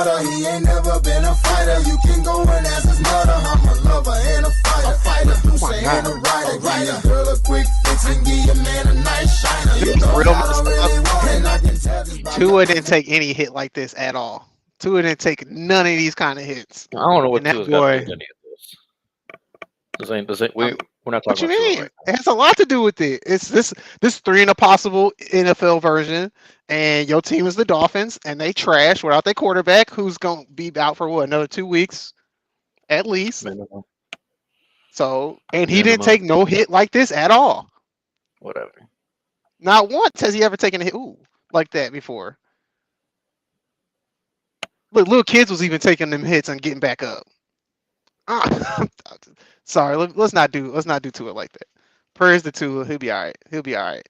starter. He ain't never been a fighter. You can go and ask his mother. I'm a lover and a fighter. Producer and a writer. Give your girl a quick fix and give your man a nice shiner. You know Real I don't really want it. I can tell just by Tua didn't take any hit like this at all. Tua didn't take none of these kind of hits. I don't know And what that Tua's got to do boy, with any of this. We're not what talking you about Tua mean? right It has a lot to do with it. It's this three and a possible NFL version, and your team is the Dolphins, and they trash without their quarterback, who's gonna be out for what, another 2 weeks at least. now. Minimum, So, and he didn't minimum, take no hit like this at all. whatever. Not once has he ever taken a hit like that before. Look, little kids was even taking them hits and getting back up. Sorry, let's not do to it like that. Prayers to Tua, he'll be all right. He'll be all right.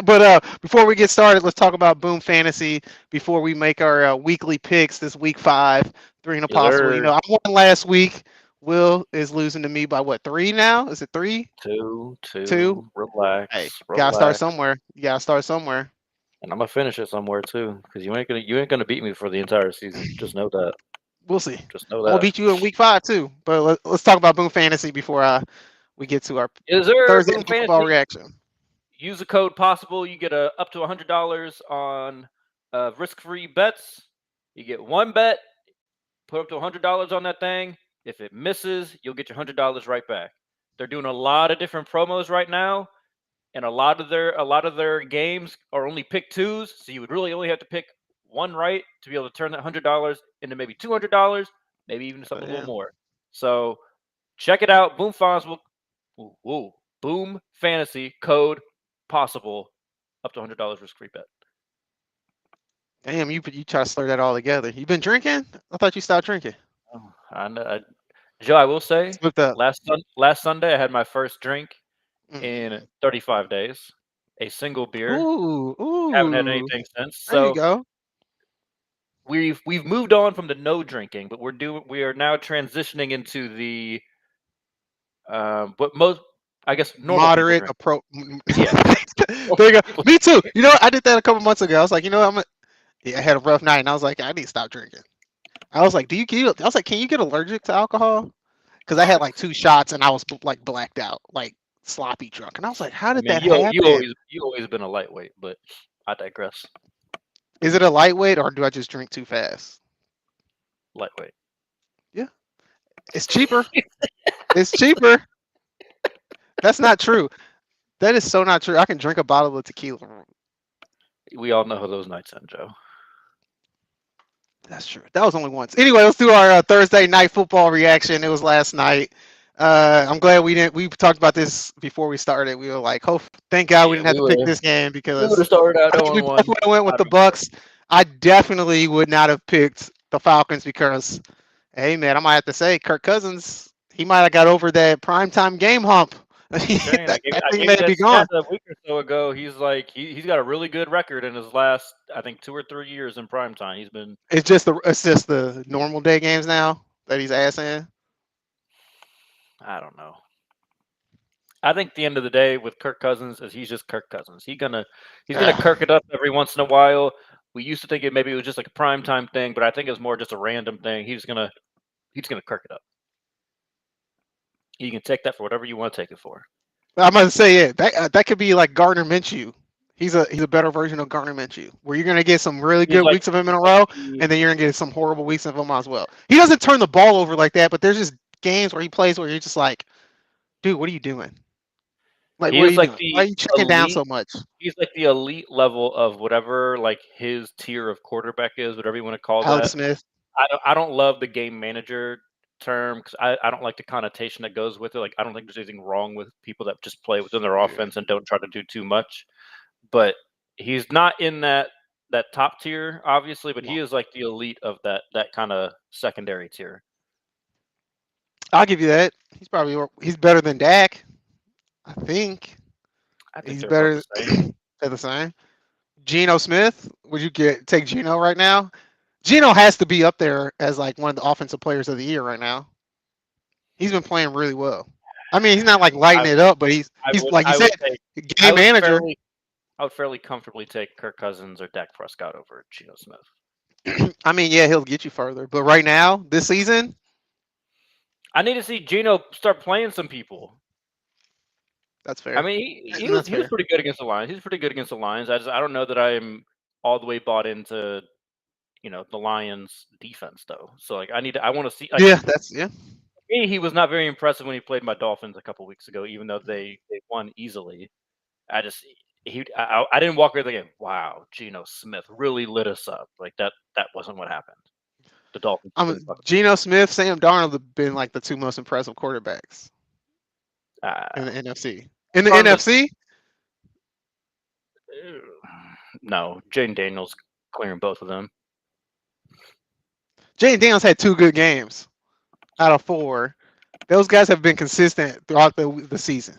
But before we get started, let's talk about Boom Fantasy before we make our weekly picks. This week 5, 3 and a Yes, possible. sir. I won last week. Will is losing to me by what, 3 now? Is it 3? 2, 2? relax, Hey, gotta start relax. somewhere. You gotta start somewhere. And I'm gonna finish it somewhere too, because you ain't gonna beat me for the entire season. Just know that. We'll see. Just know I'm gonna that. beat you in week 5 too. But let's talk about Boom Fantasy before we get to our Is there Thursday Boom Night Football Fantasy? reaction. Use the code possible. You get up to $100 on risk-free bets. You get one bet, put up to $100 on that thing. If it misses, you'll get your $100 right back. They're doing a lot of different promos right now, and a lot of their games are only pick twos. So you would really only have to pick one right to be able to turn that $100 into maybe $200, maybe even something a little more. So check it out. Boom Fantasy code possible, up to $100 risk-free bet. Damn, you try to slur that all together. You been drinking? I thought you stopped drinking. Joe, I will say, Slipped up. last Sunday I had my first drink Mm. in 35 days. A single beer. Ooh. Haven't had anything since. There you So go. we've moved on from the no drinking, but we are now transitioning into the what most, I guess, normal Moderate people approach. Yeah. There you go. Me too. You know what? I did that a couple months ago. I was like, I had a rough night, and I was like, I need to stop drinking. I was like, can you get allergic to alcohol? Because I had like 2 shots, and I was like blacked out, like sloppy drunk, and I was like, how did that happen? You always been a lightweight, but I digress. Is it a lightweight, or do I just drink too fast? Lightweight. Yeah, it's cheaper. It's cheaper. That's not true. That is so not true. I can drink a bottle of tequila. We all know how those nights end, Joe. That's true. That was only once. Anyway, let's do our Thursday Night Football reaction. It was last night. I'm glad we didn't. We talked about this before we started. We were like, "Oh, thank God we didn't have to pick this game We because would have started out I think we 0-1. both would have went with the Bucks." I definitely would not have picked the Falcons because, hey man, I might have to say, Kirk Cousins, he might have got over that primetime game hump. I thing may be gone. A week or so ago. He's like he's got a really good record in his last, I think, 2 or 3 years in primetime. He's been. It's just the normal day games now that he's assing. I don't know. I think the end of the day with Kirk Cousins is he's just Kirk Cousins. He's gonna Kirk it up every once in a while. We used to think it was just like a primetime thing, but I think it was more just a random thing. He's gonna Kirk it up. You can take that for whatever you want to take it for. I'm gonna say it. That could be like Gardner Minshew. He's a better version of Gardner Minshew, where you're gonna get some really good weeks of him in a row, and then you're gonna get some horrible weeks of him as well. He doesn't turn the ball over like that, but there's just games where he plays where you're just like, dude, what are you doing? Like, what are you doing? Why are you checking down so much? He's like the elite level of whatever, like his tier of quarterback is, whatever you want to call Alex that. Smith. I don't love the game manager term because I don't like the connotation that goes with it. Like, I don't think there's anything wrong with people that just play within their offense and don't try to do too much. But he's not in that top tier, obviously, but he is like the elite of that kind of secondary tier. I'll give you that. He's better than Dak. I think he's better than the same. Geno Smith, would you take Geno right now? Geno has to be up there as like one of the offensive players of the year right now. He's been playing really well. I mean, he's not like lighting it up, but he's like you said, game manager. I would fairly comfortably take Kirk Cousins or Dak Prescott over Geno Smith. I mean, yeah, he'll get you further. But right now, this season, I need to see Geno start playing some people. that's fair. I mean, he was pretty good against the Lions. He's pretty good against the Lions. I don't know that I'm all the way bought into the Lions defense though. So like I want to see. Like, yeah. He was not very impressive when he played my Dolphins a couple weeks ago, even though they won easily. I didn't walk away thinking, wow, Geno Smith really lit us up. Like that wasn't what happened. The Dolphins. Geno Smith, Sam Darnold have been like the two most impressive quarterbacks in the NFC. In the NFC? No, Jaden Daniels clearing both of them. Jaden Daniels had 2 good games out of 4. Those guys have been consistent throughout the season.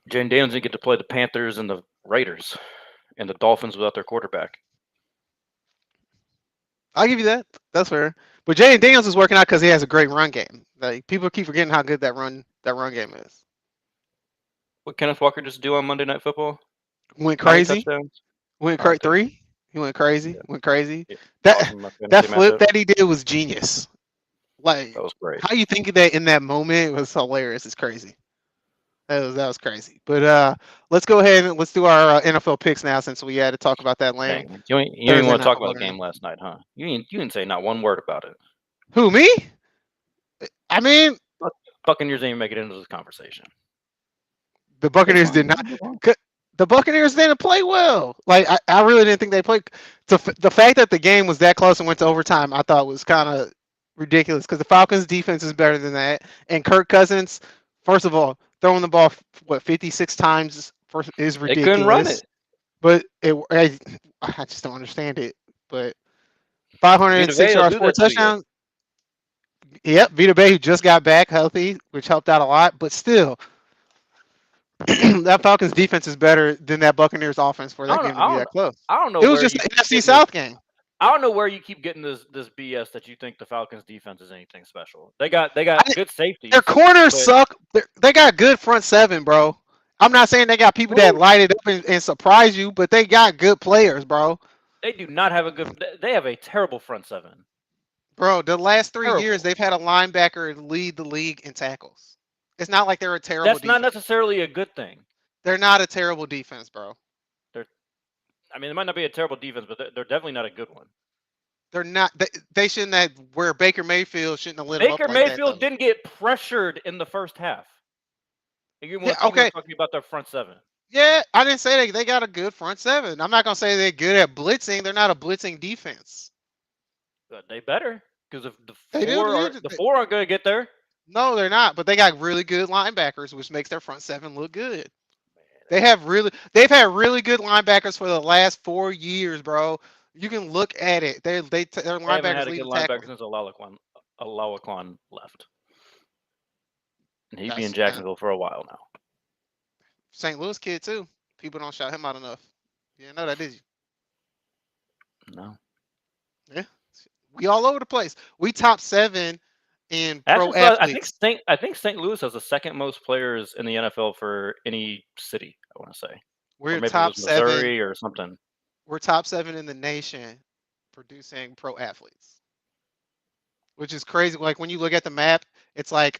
Jaden Daniels didn't get to play the Panthers and the Raiders and the Dolphins without their quarterback. I'll give you that. That's fair. But Jaden Daniels is working out because he has a great run game. Like people keep forgetting how good that run game is. What Kenneth Walker just do on Monday Night Football? Went crazy. Went crazy. 3. He went crazy. Yeah. Went crazy. Yeah. That flip that he did was genius. Like that was great. How you think of that in that moment was hilarious. It's crazy. That was crazy. But let's go ahead and let's do our NFL picks now since we had to talk about that lane. Dang. You didn't want to talk about the game last night, huh? You didn't say not one word about it. Who, me? I mean, Buccaneers didn't make it into this conversation. The Buccaneers did not. The Buccaneers didn't play well. Like I really didn't think they played. The fact that the game was that close and went to overtime, I thought was kind of ridiculous because the Falcons' defense is better than that. And Kirk Cousins, first of all, throwing the ball 56 times is ridiculous. They couldn't run it. But I just don't understand it. But 506 yards, 4 touchdowns. Yep, Vita Bay, who just got back healthy, which helped out a lot. But still, that Falcons defense is better than that Buccaneers offense for that game to be that close. I don't know. It was just an NFC South game. I don't know where you keep getting this BS that you think the Falcons defense is anything special. They got good safety. Their corners suck. They got good front seven, bro. I'm not saying they got people that light it up and surprise you, but they got good players, bro. They do not have they have a terrible front seven. Bro, the last 3 years they've had a linebacker lead the league in tackles. It's not like they're a terrible defense. That's not necessarily a good thing. They're not a terrible defense, bro. I mean, it might not be a terrible defense, but they're definitely not a good one. They're not. They shouldn't have. Where Baker Mayfield shouldn't have lit up. Baker Mayfield didn't get pressured in the first half. Okay. Talking about their front seven. Yeah, I didn't say they got a good front seven. I'm not gonna say they're good at blitzing. They're not a blitzing defense. But they better because if the four aren't gonna get there. No, they're not. But they got really good linebackers, which makes their front seven look good. They've had really good linebackers for the last 4 years, bro. You can look at it. Their linebackers haven't had a good linebacker since Olajuwon left, and he'd be in Jacksonville for a while now. St. Louis kid too. People don't shout him out enough. You didn't know that, did you? No. Yeah, we all over the place. We top 7 in pro athletes. I think St. Louis has the second most players in the NFL for any city. I want to say we're top 7, Missouri or something. We're top 7 in the nation producing pro athletes, which is crazy. Like when you look at the map, it's like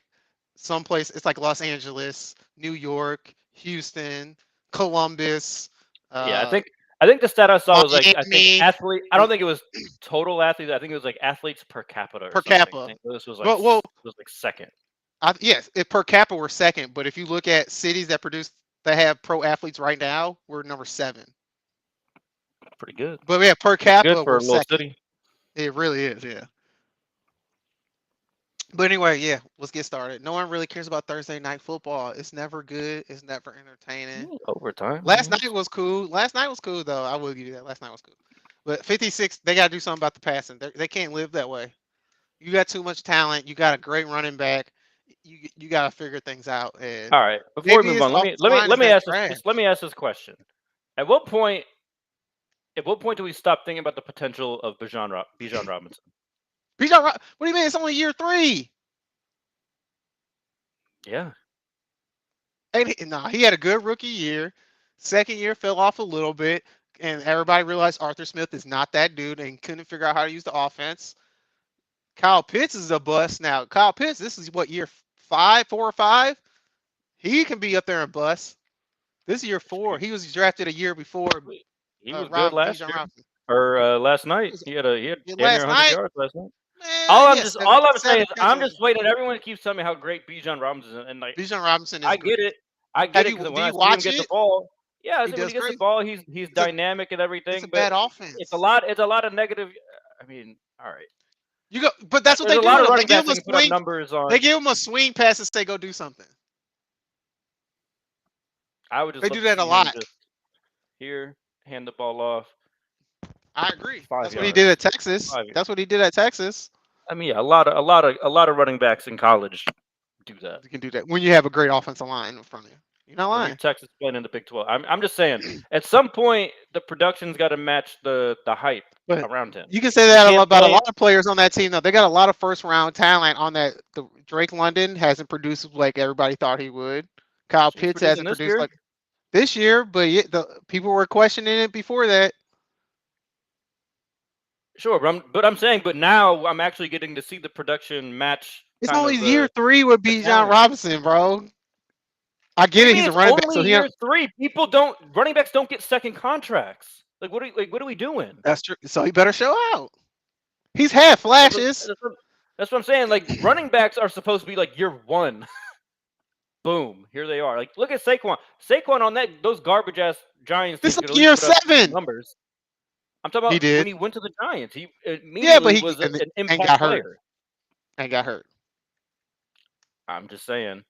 someplace. It's like Los Angeles, New York, Houston, Columbus. Yeah, I think the stat I saw was like athlete. I don't think it was total athletes. I think it was like athletes per capita. This was like was like second. Yes, per capita we're second, but if you look at cities that have pro athletes right now, we're number 7. Pretty good. But yeah, per capita for we're a little second. City. It really is, yeah. But anyway, yeah, let's get started. No one really cares about Thursday night football. It's never good. It's never entertaining. Overtime. Last night was cool. Though. I will give you that. Last night was cool. But 56, they got to do something about the passing. They can't live that way. You got too much talent. You got a great running back. You got to figure things out. And all right. Before we move on, let me ask this question. At what point do we stop thinking about the potential of Bijan Robinson? What do you mean? It's only year 3. Yeah. And he had a good rookie year. Second year fell off a little bit. and everybody realized Arthur Smith is not that dude and couldn't figure out how to use the offense. Kyle Pitts is a bust now. Kyle Pitts, this is what, year 4 or 5? He can be up there and bust. This is year 4. He was drafted a year before. He was good last year. Robinson. Or last night. He had damn near 100 yards last night. Man, all I'm saying is I'm just waiting. Everyone keeps telling me how great Bijan Robinson is, and like Bijan Robinson is I great. get it. I get it because when I see him get the ball, yeah, when he gets the ball, he's dynamic and everything. It's a bad offense. It's a lot of negative. I mean, all right. You go, but that's what they do. They give him a swing. Numbers on. They give him a swing pass and say, "Go do something." I would just. They do that a lot. Here, hand the ball off. I agree. That's what he did at Texas. That's what he did at Texas. I mean, yeah, a lot of running backs in college do that. You can do that when you have a great offensive line in front of you. You're not lying. Texas playing in the Big 12. I'm just saying, at some point, the production's got to match the hype around him. You can say that about a lot of players on that team, though. They got a lot of first-round talent on that. Drake London hasn't produced like everybody thought he would. Kyle Pitts hasn't produced like this year, but the people were questioning it before that. Sure, but I'm saying, but now I'm actually getting to see the production match. It's only year 3 with Bijan Robinson, bro. I get it. He's a running back. So year 3. Running backs don't get second contracts. Like, what are we doing? That's true. So he better show out. He's had flashes. That's what I'm saying. Like, running backs are supposed to be like year 1. Boom, here they are. Like, look at Saquon. Saquon on those garbage ass Giants. This is like year 7. Numbers. I'm talking about when he went to the Giants. He was an impact player. And got hurt. I'm just saying.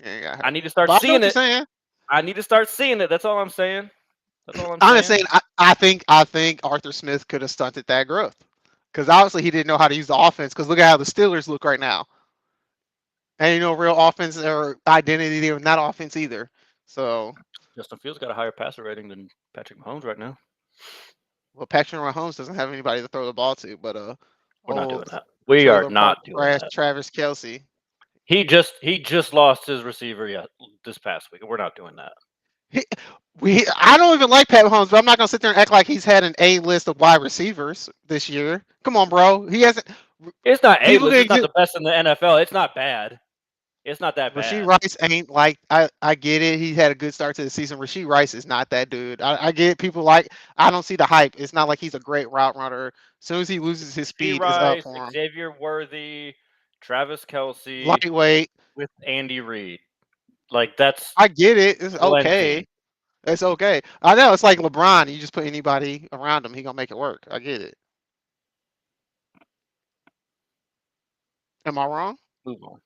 I need to start seeing it. I need to start seeing it. That's all I'm saying. I'm just saying. I think Arthur Smith could have stunted that growth because obviously he didn't know how to use the offense. Because look at how the Steelers look right now. And real offense or identity in that offense either. So Justin Fields got a higher passer rating than Patrick Mahomes right now. Well, Patrick Mahomes doesn't have anybody to throw the ball to, but we're not doing that. We are not doing that. Travis Kelce. He just lost his receiver this past week. We're not doing that. I don't even like Pat Mahomes, but I'm not gonna sit there and act like he's had an A list of wide receivers this year. Come on, bro. He hasn't. It's not A list. It's not the best in the NFL. It's not bad. It's not that bad. Rashee Rice ain't like I get it. He had a good start to the season. Rashee Rice is not that dude. I get people I don't see the hype. It's not like he's a great route runner. As soon as he loses his speed, it's up for him. Xavier Worthy, Travis Kelce, lightweight with Andy Reid. Like that's. I get it. It's okay. It's okay. I know it's like LeBron. You just put anybody around him, he gonna make it work. I get it. Am I wrong? Move on.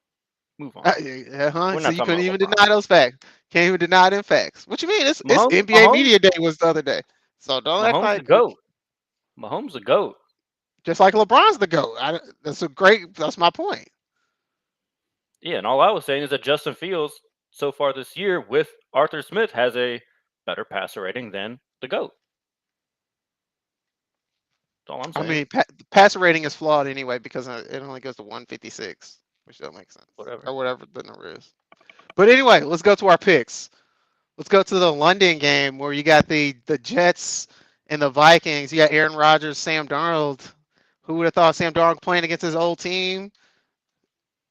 So you couldn't even deny those facts. Can't even deny them facts. What you mean? It's NBA Media Day was the other day. So don't act like the GOAT. Mahomes the GOAT. Just like LeBron's the GOAT. That's my point. Yeah, and all I was saying is that Justin Fields so far this year with Arthur Smith has a better passer rating than the GOAT. That's all I'm saying. I mean, passer rating is flawed anyway because it only goes to 156. Which don't make sense. Whatever the number is. But anyway, let's go to our picks. Let's go to the London game where you got the Jets and the Vikings. You got Aaron Rodgers, Sam Darnold. Who would have thought Sam Darnold playing against his old team?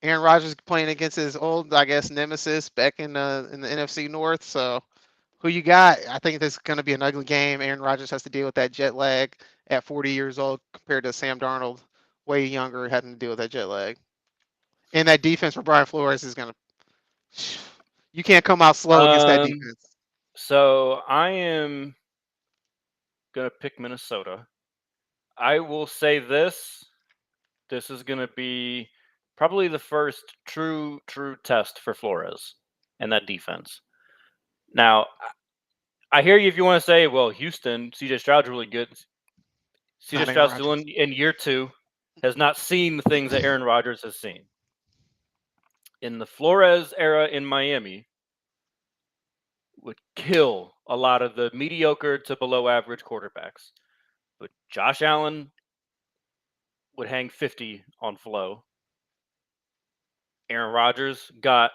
Aaron Rodgers playing against his old, I guess, nemesis back in the NFC North. So who you got? I think this is going to be an ugly game. Aaron Rodgers has to deal with that jet lag at 40 years old compared to Sam Darnold, way younger, having to deal with that jet lag. And that defense for Brian Flores is going to – you can't come out slow against that defense. So I am going to pick Minnesota. I will say this. This is going to be probably the first true test for Flores and that defense. Now, I hear you if you want to say, well, Houston, C.J. Stroud's really good. C.J. Stroud still in year 2 has not seen the things that Aaron Rodgers has seen. In the Flores era in Miami, would kill a lot of the mediocre to below average quarterbacks. But Josh Allen would hang 50 on Flo. Aaron Rodgers got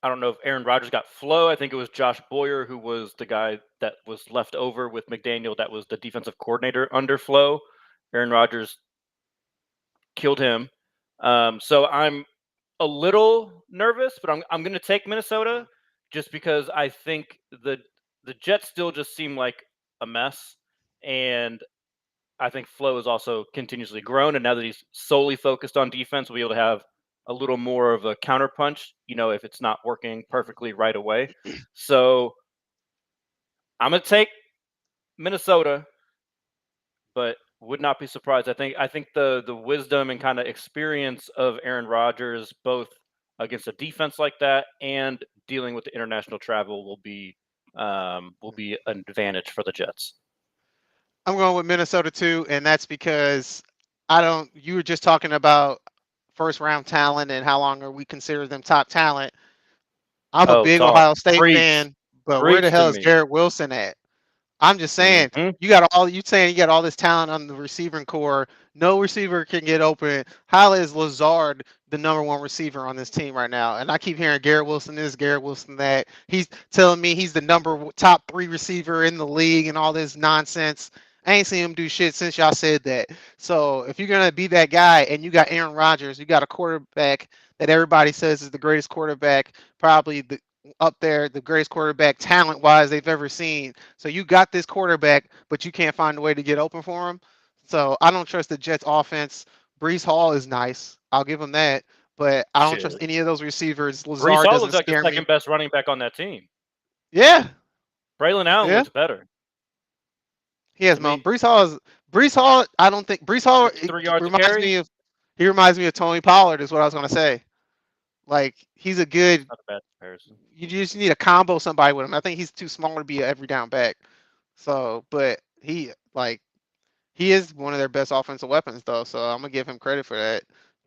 I don't know if Aaron Rodgers got Flo. I think it was Josh Boyer who was the guy that was left over with McDaniel. That was the defensive coordinator under Flo. Aaron Rodgers killed him. So I'm a little nervous, but I'm going to take Minnesota just because I think the Jets still just seem like a mess, and I think Flo has also continuously grown, and now that he's solely focused on defense, we'll be able to have a little more of a counterpunch, if it's not working perfectly right away. So I'm going to take Minnesota, but would not be surprised. I think the wisdom and kind of experience of Aaron Rodgers, both against a defense like that and dealing with the international travel, will be an advantage for the Jets. I'm going with Minnesota too, and that's because you were just talking about first round talent and how long are we consider them top talent. I'm a big Ohio State fan, but where the hell is Garrett Wilson at? I'm just saying, you got all this talent on the receiving core. No receiver can get open. How is Lazard the number one receiver on this team right now? And I keep hearing Garrett Wilson this, Garrett Wilson that. He's telling me he's the top 3 receiver in the league and all this nonsense. I ain't seen him do shit since y'all said that. So if you're gonna be that guy and you got Aaron Rodgers, you got a quarterback that everybody says is the greatest quarterback, probably up there, the greatest quarterback talent-wise they've ever seen. So you got this quarterback, but you can't find a way to get open for him. So I don't trust the Jets' offense. Breece Hall is nice. I'll give him that. But I don't trust any of those receivers. Lazard Breece Hall doesn't looks like the second best running back on that team. Yeah. Braylon Allen looks better. He has Mo. Breece Hall, I don't think Breece Hall 3 yards reminds me of Tony Pollard is what I was gonna say. Like he's a good. Not a bad comparison. You just need to combo somebody with him. I think he's too small to be an every down back. So, but he is one of their best offensive weapons though. So I'm gonna give him credit for that.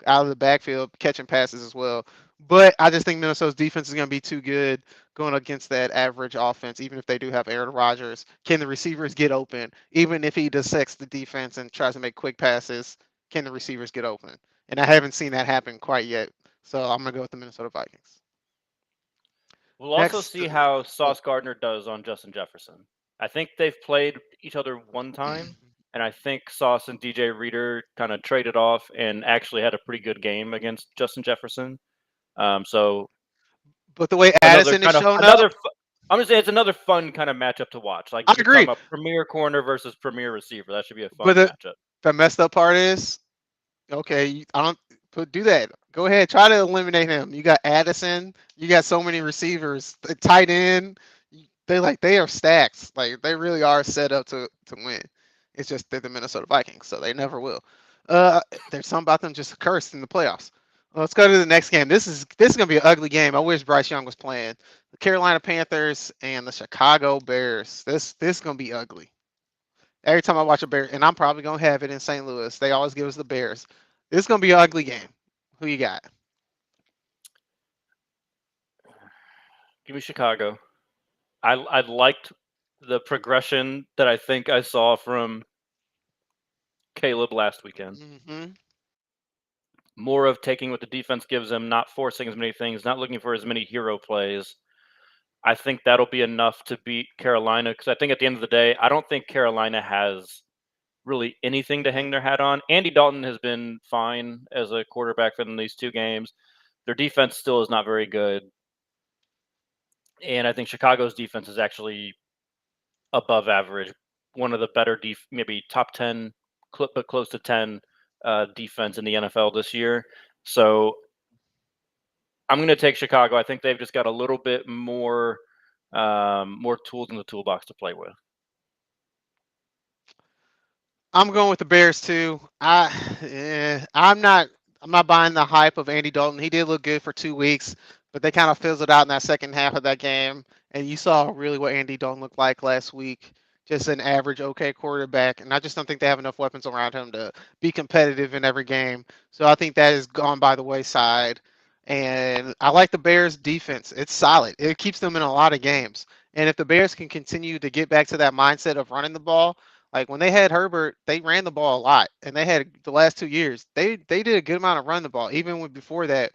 Out of the backfield, catching passes as well. But I just think Minnesota's defense is gonna be too good going against that average offense. Even if they do have Aaron Rodgers, can the receivers get open? Even if he dissects the defense and tries to make quick passes, can the receivers get open? And I haven't seen that happen quite yet. So I'm gonna go with the Minnesota Vikings. We'll also see how Sauce Gardner does on Justin Jefferson. I think they've played each other one time, and I think Sauce and DJ Reader kind of traded off and actually had a pretty good game against Justin Jefferson. But the way Addison is showing up, I'm just saying it's another fun kind of matchup to watch. Like I agree. A premier corner versus premier receiver. That should be a fun matchup. The messed up part is, okay, I don't. Do that. Go ahead. Try to eliminate him. You got Addison. You got so many receivers. The tight end. They are stacked. Like they really are set up to win. It's just they're the Minnesota Vikings, so they never will. There's something about them just cursed in the playoffs. Let's go to the next game. This is gonna be an ugly game. I wish Bryce Young was playing. The Carolina Panthers and the Chicago Bears. This is gonna be ugly. Every time I watch a Bear, and I'm probably gonna have it in St. Louis. They always give us the Bears. This is going to be an ugly game. Who you got? Give me Chicago. I liked the progression that I think I saw from Caleb last weekend. Mm-hmm. More of taking what the defense gives him, not forcing as many things, not looking for as many hero plays. I think that'll be enough to beat Carolina because I think at the end of the day, I don't think Carolina has really anything to hang their hat on. Andy Dalton has been fine as a quarterback for them these 2 games. Their defense still is not very good. And I think Chicago's defense is actually above average. One of the better, maybe top 10, but close to 10 defense in the NFL this year. So I'm going to take Chicago. I think they've just got a little bit more tools in the toolbox to play with. I'm going with the Bears too. I'm not buying the hype of Andy Dalton. He did look good for 2 weeks, but they kind of fizzled out in that second half of that game. And you saw really what Andy Dalton looked like last week. Just an average, okay quarterback. And I just don't think they have enough weapons around him to be competitive in every game. So I think that has gone by the wayside. And I like the Bears defense. It's solid. It keeps them in a lot of games. And if the Bears can continue to get back to that mindset of running the ball, like when they had Herbert, they ran the ball a lot, and they had the last 2 years. They did a good amount of run the ball, even before that,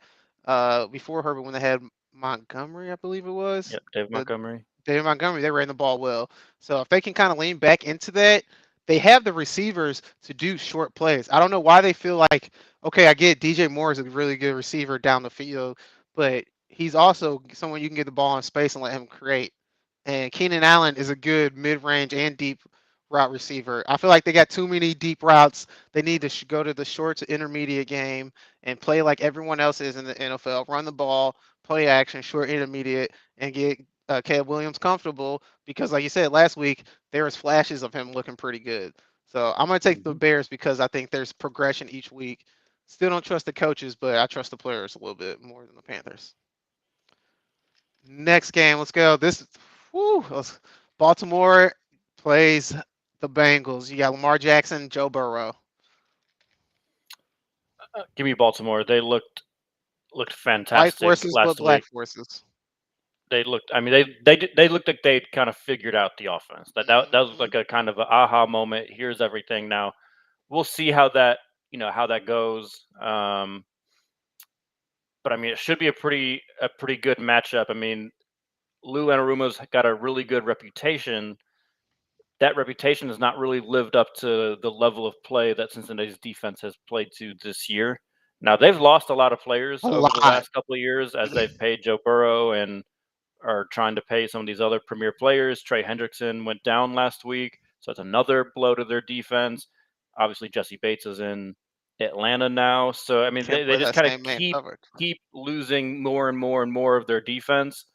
before Herbert when they had Montgomery, I believe it was. Yep, David Montgomery. David Montgomery, they ran the ball well. So if they can kind of lean back into that, they have the receivers to do short plays. I don't know why they feel like, okay, I get DJ Moore is a really good receiver down the field, but he's also someone you can get the ball in space and let him create. And Keenan Allen is a good mid-range and deep route receiver. I feel like they got too many deep routes. They need to go to the short to intermediate game and play like everyone else is in the NFL. Run the ball, play action, short, intermediate, and get Caleb Williams comfortable because, like you said last week, there was flashes of him looking pretty good. So I'm going to take the Bears because I think there's progression each week. Still don't trust the coaches, but I trust the players a little bit more than the Panthers. Next game, let's go. Baltimore plays the Bengals. You got Lamar Jackson, Joe Burrow. Give me Baltimore. They looked fantastic. White forces, but black forces. They looked. I mean, they looked like they'd kind of figured out the offense. That was like a kind of an aha moment. Here's everything now. We'll see how that goes. But I mean, it should be a pretty good matchup. I mean, Lou Anarumo's got a really good reputation. That reputation has not really lived up to the level of play that Cincinnati's defense has played to this year. Now, they've lost a lot of players over the last couple of years as they've paid Joe Burrow and are trying to pay some of these other premier players. Trey Hendrickson went down last week, so it's another blow to their defense. Obviously, Jesse Bates is in Atlanta now. So, I mean, they just kind of keep losing more and more and more of their defense.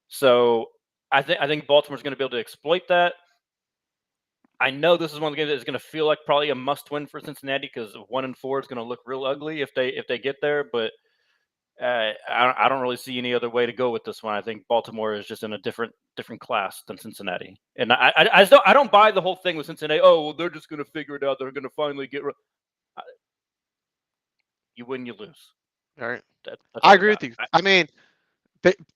So, I think Baltimore's going to be able to exploit that. I know this is one of the games that is going to feel like probably a must-win for Cincinnati because 1-4 is going to look real ugly if they get there. But I don't really see any other way to go with this one. I think Baltimore is just in a different class than Cincinnati, and I don't buy the whole thing with Cincinnati. Oh, well, they're just going to figure it out. They're going to finally get. You win, you lose. All right, I agree with you. I mean,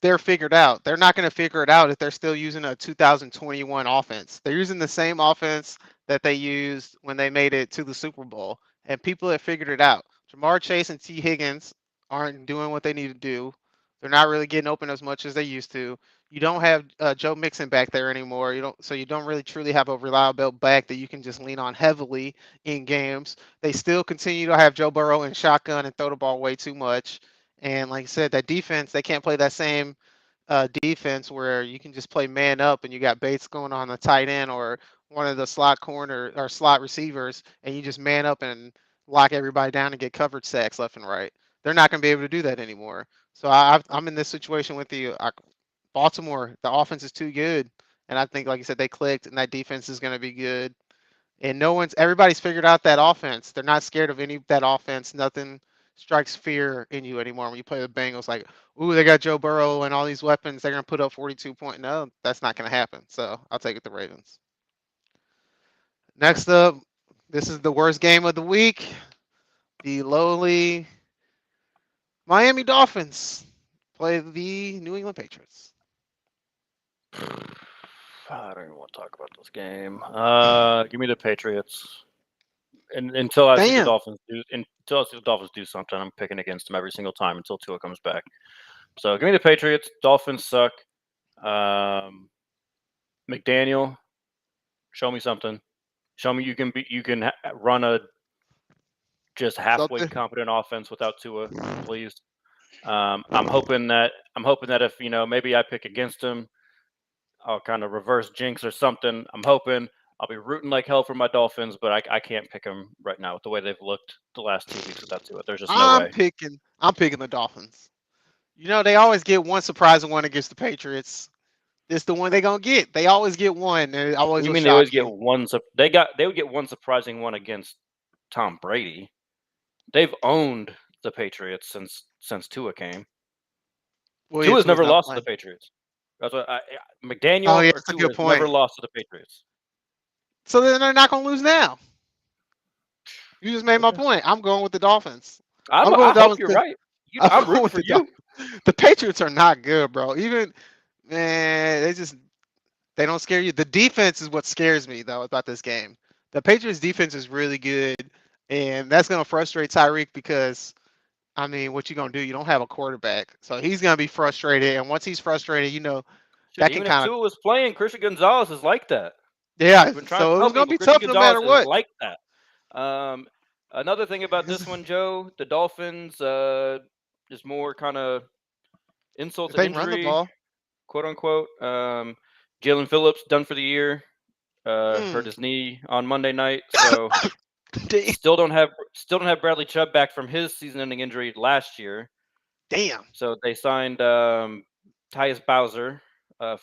they're figured out. They're not going to figure it out if they're still using a 2021 offense. They're using the same offense that they used when they made it to the Super Bowl, and people have figured it out. Jamar Chase and T. Higgins aren't doing what they need to do. They're not really getting open as much as they used to. You don't have Joe Mixon back there anymore. You don't really truly have a reliable back that you can just lean on heavily in games. They still continue to have Joe Burrow in shotgun and throw the ball way too much. And like I said, that defense, they can't play that same defense where you can just play man up and you got Bates going on the tight end or one of the slot corner or slot receivers, and you just man up and lock everybody down and get coverage sacks left and right. They're not going to be able to do that anymore. So I'm in this situation with you. Baltimore, the offense is too good, and I think, like you said, they clicked, and that defense is going to be good. And everybody's figured out that offense. They're not scared of that offense. Nothing strikes fear in you anymore when you play the Bengals. Like, ooh, they got Joe Burrow and all these weapons. They're going to put up 42 points. No, that's not going to happen. So I'll take it the Ravens. Next up, this is the worst game of the week. The lowly Miami Dolphins play the New England Patriots. I don't even want to talk about this game. Give me the Patriots. And until I see the Dolphins do something, I'm picking against them every single time until Tua comes back. So give me the Patriots. Dolphins suck. McDaniel, show me something. Show me you can run a just halfway competent offense without Tua, please. I'm hoping that if maybe I pick against him, I'll kind of reverse jinx or something. I'm hoping. I'll be rooting like hell for my Dolphins, but I can't pick them right now with the way they've looked the last 2 weeks without Tua. There's just no way. I'm picking the Dolphins. They always get one surprising one against the Patriots. It's the one they're gonna get. They always get one. And always. You mean they always get one? They would get one surprising one against Tom Brady. They've owned the Patriots since Tua came. Well, Tua's never lost to the Patriots. That's what McDaniel or Tua never lost to the Patriots. So then they're not going to lose now. You just made my point. I'm going with the Dolphins. I hope you're right. I'm rooting for you. The Patriots are not good, bro. They don't scare you. The defense is what scares me, though, about this game. The Patriots defense is really good, and that's going to frustrate Tyreek because I mean, what you gonna do? You don't have a quarterback, so he's gonna be frustrated. And once he's frustrated, Shit, that can even if kind of Tua was playing, Christian Gonzalez is like that. yeah. I've been trying to So it tell was gonna people be Christian tough no matter Gonzalez is what. like that. Another thing about this one, Joe, the Dolphins, is more kind of insult If to they run the injury, ball, quote unquote. Jalen Phillips done for the year. Hurt mm, his knee on Monday night, so damn, still don't have Bradley Chubb back from his season-ending injury last year. damn. So they signed Tyus Bowser,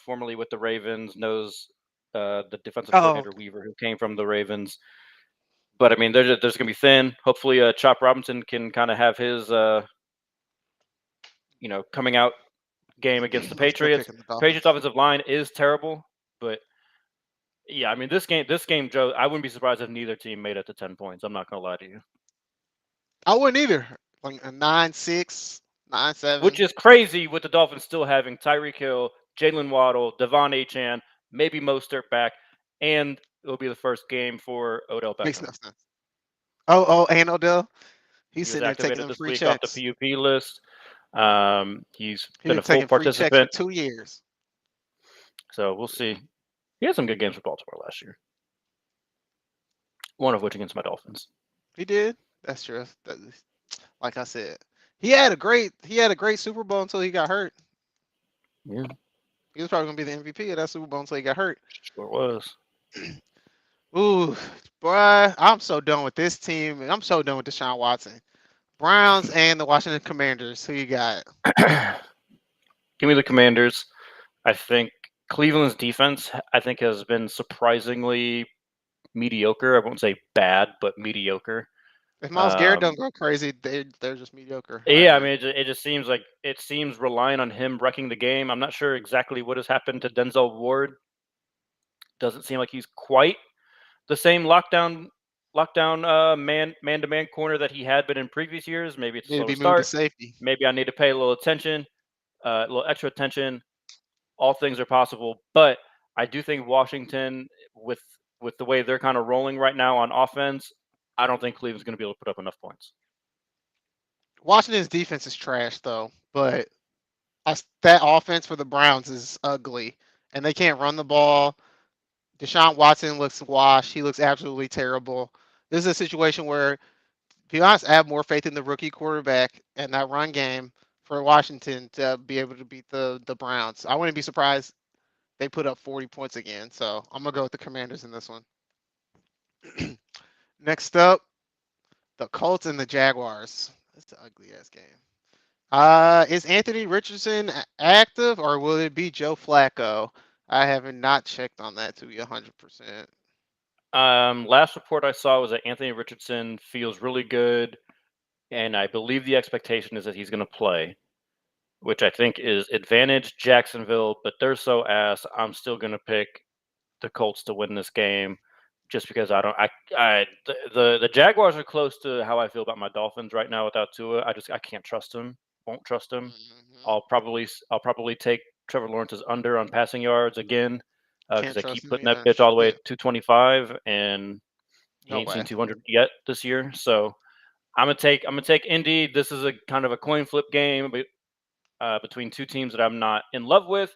formerly with the Ravens, knows the defensive Oh, coordinator Weaver, who came from the Ravens. But I mean, they're going to be thin. Hopefully, Chop Robinson can kind of have his, coming out game against the I'm still Patriots. picking the Patriots Dolphins. offensive line is terrible, but yeah, I mean, this game, Joe, I wouldn't be surprised if neither team made it to 10 points. I'm not going to lie to you. I wouldn't either. Like a 9-6, 9-7. Which is crazy with the Dolphins still having Tyreek Hill, Jalen Waddle, Devon Achane, maybe Mostert back, and it'll be the first game for Odell Makes Beckham. no sense. And Odell. He's He was sitting there taking activated them this free week off the checks. PUP list. He's He's been been a full taking free checks for participant, 2 years. so we'll see. He had some good games for Baltimore last year, one of which against my Dolphins. He did. That's true. Like I said, he had a great Super Bowl until he got hurt. Yeah, He was probably gonna be the MVP of that Super Bowl until he got hurt. sure was. Ooh, boy, I'm so done with this team, and I'm so done with Deshaun Watson. Browns and the Washington Commanders. Who you got? Give me the Commanders. I think Cleveland's defense, has been surprisingly mediocre. I won't say bad, but mediocre. If Myles Garrett don't go crazy, they're just mediocre. Yeah, I mean, it just seems like relying on him wrecking the game. I'm not sure exactly what has happened to Denzel Ward. Doesn't seem like he's quite the same lockdown man-to-man corner that he had been in previous years. Maybe it's a Need to slower be moved to start. safety. Maybe I need to pay a little attention, a little extra attention. All things are possible, but I do think Washington, with the way they're kind of rolling right now on offense, I don't think Cleveland's going to be able to put up enough points. Washington's defense is trash though, but that offense for the Browns is ugly, and they can't run the ball. Deshaun Watson looks washed. He looks absolutely terrible. This is a situation where, to be honest, I have more faith in the rookie quarterback and that run game for Washington to be able to beat the Browns. I wouldn't be surprised they put up 40 points again. So I'm gonna go with the Commanders in this one. Next up, the Colts and the Jaguars. That's an ugly ass game. Is Anthony Richardson active or will it be Joe Flacco? I have not checked on that to be 100%. Last report I saw was that Anthony Richardson feels really good, and I believe the expectation is that he's going to play, which I think is advantage Jacksonville, but they're so ass. I'm still going to pick the Colts to win this game, just because the Jaguars are close to how I feel about my Dolphins right now without Tua. I can't trust him. Won't trust him. Mhm. I'll probably take Trevor Lawrence's under on passing yards again, Can't because I trust keep him putting that either. bitch all the way Yeah. at 225, and he No ain't seen way. 200 yet this year. So I'm gonna take Indy. This is a kind of a coin flip game between two teams that I'm not in love with.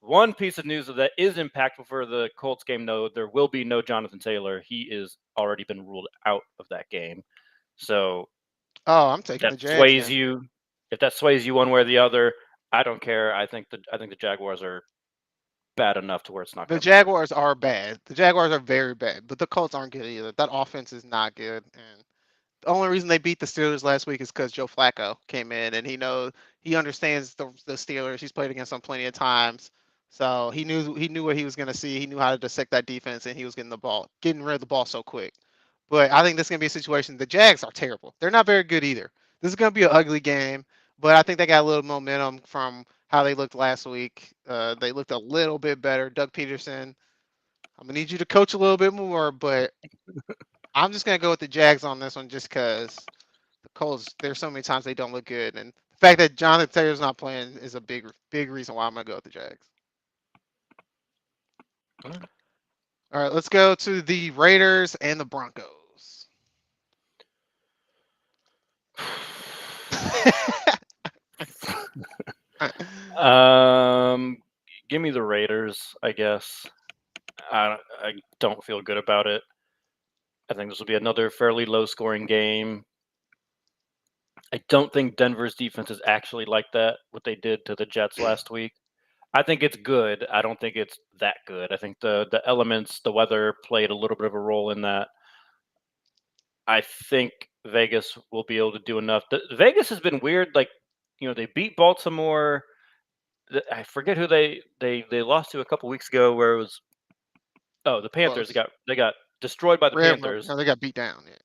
One piece of news that is impactful for the Colts game, though, there will be no Jonathan Taylor. He is already been ruled out of that game. So Oh, I'm taking the that Jags sways then. you. If that sways you one way or the other, I don't care. I think the Jaguars are bad enough to where it's not The going to matter. Jaguars are bad. The Jaguars are very bad, but the Colts aren't good either. That offense is not good, and the only reason they beat the Steelers last week is because Joe Flacco came in and he understands the Steelers. He's played against them plenty of times, so he knew what he was going to see. He knew how to dissect that defense, and he was getting rid of the ball so quick. But I think this is going to be a situation. The Jags are terrible. They're not very good either. This is going to be an ugly game, but I think they got a little momentum from how they looked last week. They looked a little bit better. Doug Peterson, I'm gonna need you to coach a little bit more, but I'm just gonna go with the Jags on this one just because the Colts. There's so many times they don't look good, and the fact that Jonathan Taylor's not playing is a big reason why I'm gonna go with the Jags. All right, let's go to the Raiders and the Broncos. Give me the Raiders, I guess. I don't feel good about it. I think this will be another fairly low-scoring game. I don't think Denver's defense is actually like that, what they did to the Jets last week. I think it's good. I don't think it's that good. I think the elements, the weather played a little bit of a role in that. I think Vegas will be able to do enough. Vegas has been weird. Like, they beat Baltimore. I forget who they lost to a couple weeks ago, where it was the Panthers. They got destroyed by the Panthers. No, they got beat down. Yeah.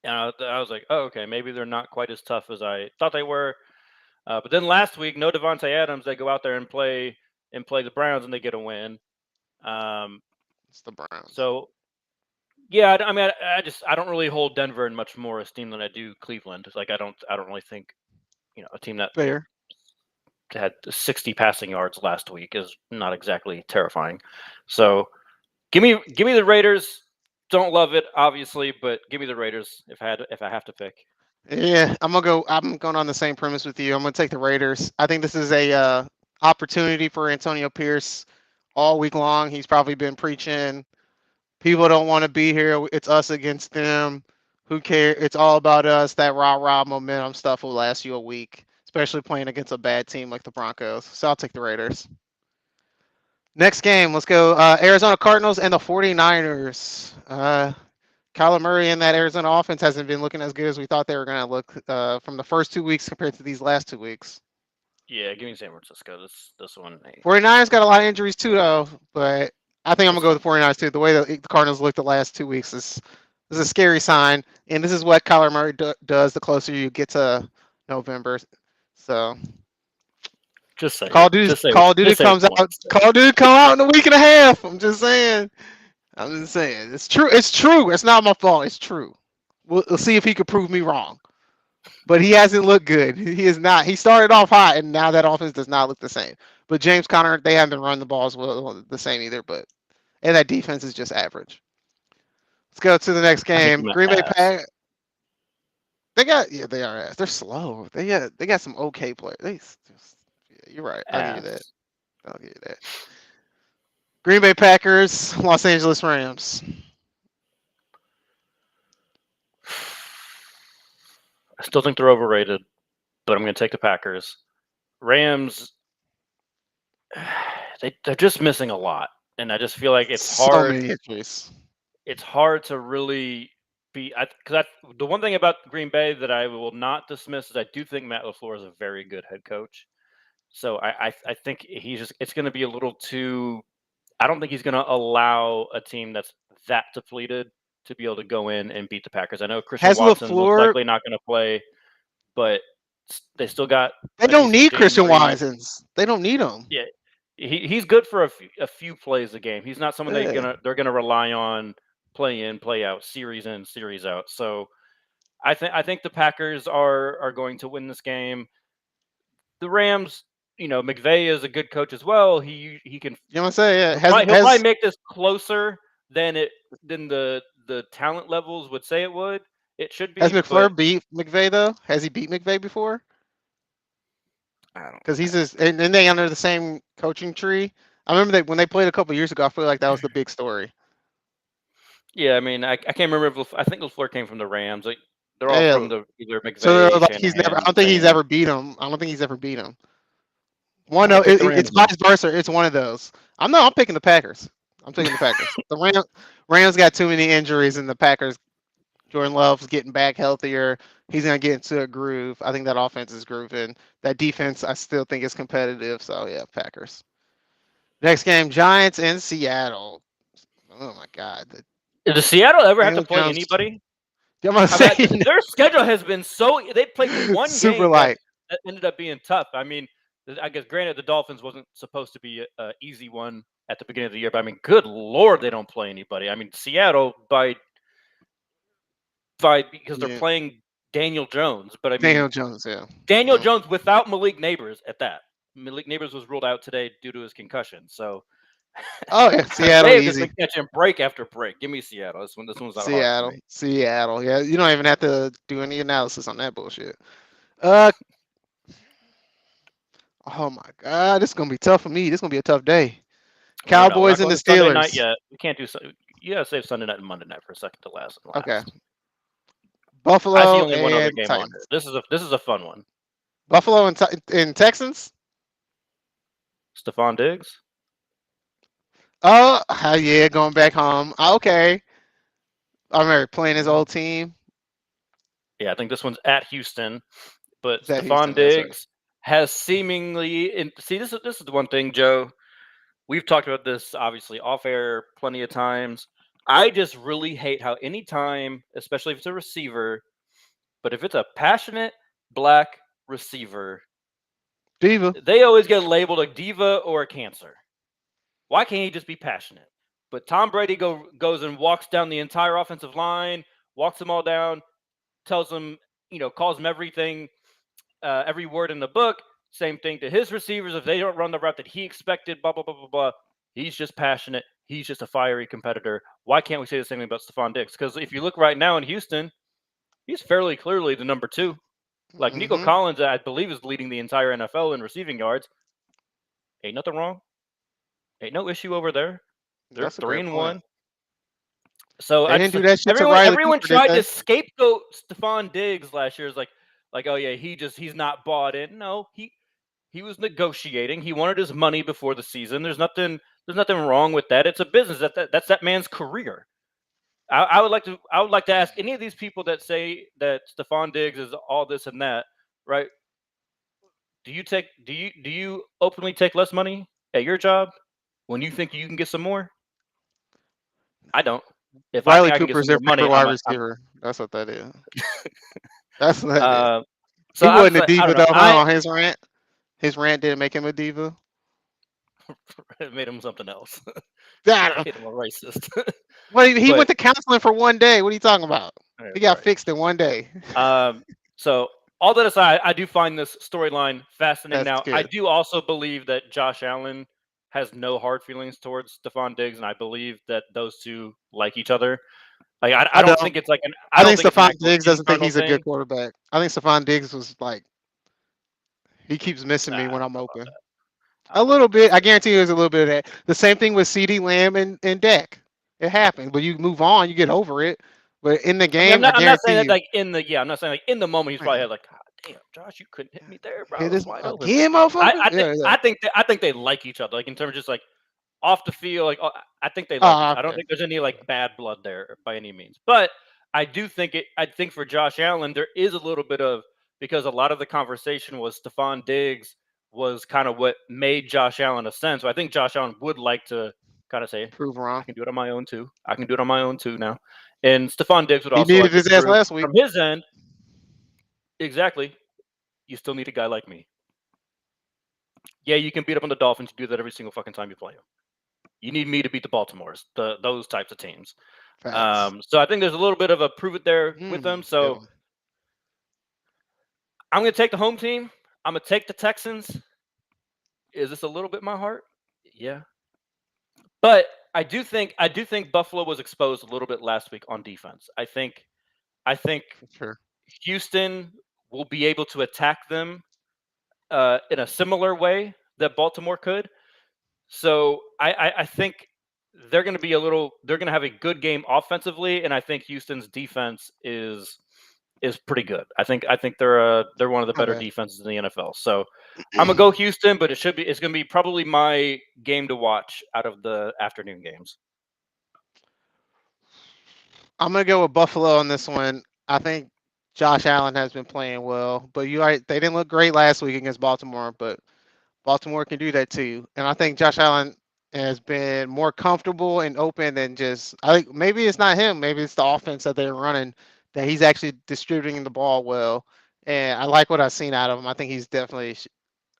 And I was like, oh, okay, maybe they're not quite as tough as I thought they were. But then last week, no Devontae Adams. They go out there and play the Browns, and they get a win. It's the Browns. So, yeah, I mean, I don't really hold Denver in much more esteem than I do Cleveland. Like, I don't really think, a team that fair had 60 passing yards last week is not exactly terrifying. So, give me the Raiders. Don't love it, obviously, but give me the Raiders if I have to pick. Yeah, I'm going on the same premise with you. I'm gonna take the Raiders. I think this is a opportunity for Antonio Pierce all week long. He's probably been preaching, people don't want to be here. It's us against them. Who cares? It's all about us. That rah momentum stuff will last you a week, especially playing against a bad team like the Broncos. So I'll take the Raiders. Next game, let's go Arizona Cardinals and the 49ers. Kyler Murray and that Arizona offense hasn't been looking as good as we thought they were going to look from the first 2 weeks compared to these last 2 weeks. Yeah, give me San Francisco. This one. 49ers got a lot of injuries too, though, but I think I'm going to go with the 49ers too. The way the Cardinals looked the last 2 weeks is a scary sign, and this is what Kyler Murray does the closer you get to November. So just say Call of Duty comes out. Call of Duty come out in a week and a half. I'm just saying. It's true. It's not my fault. It's true. We'll see if he can prove me wrong. But he hasn't looked good. He is not. He started off hot, and now that offense does not look the same. But James Conner, they haven't been running the balls well the same either. And that defense is just average. Let's go to the next game. Green Bay Packers. They are ass. They're slow. They got some okay players. You're right. I'll give you that. Green Bay Packers, Los Angeles Rams. I still think they're overrated, but I'm going to take the Packers. Rams, they're just missing a lot, and I just feel like it's hard. So many injuries. It's hard to really be because the one thing about Green Bay that I will not dismiss is I do think Matt LaFleur is a very good head coach. So I think it's going to be a little too. I don't think he's going to allow a team that's that depleted to be able to go in and beat the Packers. I know Christian Watson's likely not going to play, but they still got. They don't need Christian Watsons. They don't need him. Yeah, he's good for a few plays a game. He's not someone they're gonna rely on play in, play out, series in, series out. So I think the Packers are going to win this game. The Rams. McVay is a good coach as well. He can. You know what I'm saying? He'll probably make this closer than the talent levels would say it would. It should be. Has McFleur beat McVay though? Has he beat McVay before? I don't. Because he's and they under the same coaching tree. I remember that when they played a couple years ago. I feel like that was the big story. Yeah, I mean, I can't remember. I think LaFleur came from the Rams. Like, they're all from either McVay. So he's never. I don't think he's ever beat him. It's vice versa. It's one of those. I'm picking the Packers. I'm taking the Packers. The Rams got too many injuries, and the Packers. Jordan Love's getting back healthier. He's gonna get into a groove. I think that offense is grooving. That defense, I still think is competitive. So yeah, Packers. Next game, Giants in Seattle. Oh my God. Does Seattle ever have to play anybody? Their schedule has been they played one super game light. That ended up being tough. I mean, I guess granted the Dolphins wasn't supposed to be an easy one at the beginning of the year, but I mean, good Lord, they don't play anybody. I mean, Seattle because they're playing Daniel Jones, but I mean Daniel Jones, yeah. Daniel Jones without Malik Neighbors at that. Malik Neighbors was ruled out today due to his concussion. So Seattle easy. Catching break after break. Give me Seattle. This one's not Seattle. Yeah, you don't even have to do any analysis on that bullshit. Uh, oh my God, this is gonna be tough for me. This is gonna be a tough day. No, we're not Cowboys and going the to Sunday night Steelers. yet. We can't do. You gotta save Sunday night and Monday night for second to last and last. Okay. I see Buffalo only one other and game on Titans. here. This is a fun one. Buffalo and Texans. Stephon Diggs. Oh, yeah, going back home. Okay. I remember playing his old team. Yeah, I think this one's at Houston, but It's at Stephon Houston, that's right. Diggs has seemingly. See, this is the one thing, Joe. We've talked about this obviously off air plenty of times. I just really hate how anytime, especially if it's a receiver, but if it's a passionate black receiver, Diva. they always get labeled a diva or a cancer. Why can't he just be passionate? But Tom Brady goes and walks down the entire offensive line, walks them all down, tells them, calls them everything, every word in the book. Same thing to his receivers. If they don't run the route that he expected, blah, blah, blah, blah, blah. He's just passionate. He's just a fiery competitor. Why can't we say the same thing about Stephon Diggs? Because if you look right now in Houston, he's fairly clearly the number 2. Like Nico Collins, I believe, is leading the entire NFL in receiving yards. Ain't nothing wrong. Ain't no issue over there. They're 3-1. So they didn't do that shit to Riley everyone Cooper, tried to scapegoat Stephon Diggs last year. It's like, oh yeah, he's not bought in. No, he was negotiating. He wanted his money before the season. There's nothing wrong with that. It's a business. That's that man's career. I would like to ask any of these people that say that Stephon Diggs is all this and that, right? Do you openly take less money at your job when you think you can get some more? I don't. If Riley I think Cooper's I their can get some favorite more wide money, receiver. That's what that is. That's what that is. So he wasn't a diva though, on his rant. His rant didn't make him a diva. It made him something else. Got Made him a racist. Well, he went to counseling for one day. What are you talking about? He got fixed in one day. So all that aside, I do find this storyline fascinating. That's now, good. I do also believe that Josh Allen has no hard feelings towards Stephon Diggs, and I believe that those two like each other. Like I don't think it's like an. I think Stephon Diggs doesn't think he's a good quarterback. I think Stephon Diggs was like, he keeps missing me when I'm open. A little bit. I guarantee you there's a little bit of that. The same thing with CeeDee Lamb and Dak. It happens, but you move on, you get over it. But in the game, I'm not saying that like I'm not saying like in the moment he's probably had like, God damn, Josh, you couldn't hit me there, bro. Hit this wide open. again, motherfucker. I think they like each other, like in terms of just like off the field. Like I think they like. I don't think there's any like bad blood there by any means. But I do think I think for Josh Allen there is a little bit of, because a lot of the conversation was Stephon Diggs was kind of what made Josh Allen ascend. So I think Josh Allen would like to kind of say, prove wrong. I can do it on my own too. I can do it on my own too now. And Stephon Diggs would also he needed like his ass last week from his end. Exactly. You still need a guy like me. Yeah, you can beat up on the Dolphins. You do that every single fucking time you play them. You need me to beat the Baltimores, those types of teams. So I think there's a little bit of a prove it there with them. So I'm going to take the home team. I'm going to take the Texans. Is this a little bit my heart? Yeah. But I do think Buffalo was exposed a little bit last week on defense. I think sure. Houston will be able to attack them in a similar way that Baltimore could. So I think they're going to have a good game offensively, and I think Houston's defense is pretty good. I think they're one of the better defenses in the NFL. So I'm gonna go Houston, but it's gonna be probably my game to watch out of the afternoon games. I'm gonna go with Buffalo on this one. I think Josh Allen has been playing well, but they didn't look great last week against Baltimore, but Baltimore can do that too. And I think Josh Allen has been more comfortable and open than just. I think maybe it's not him. Maybe it's the offense that they're running, that he's actually distributing the ball well. And I like what I've seen out of him. I think he's definitely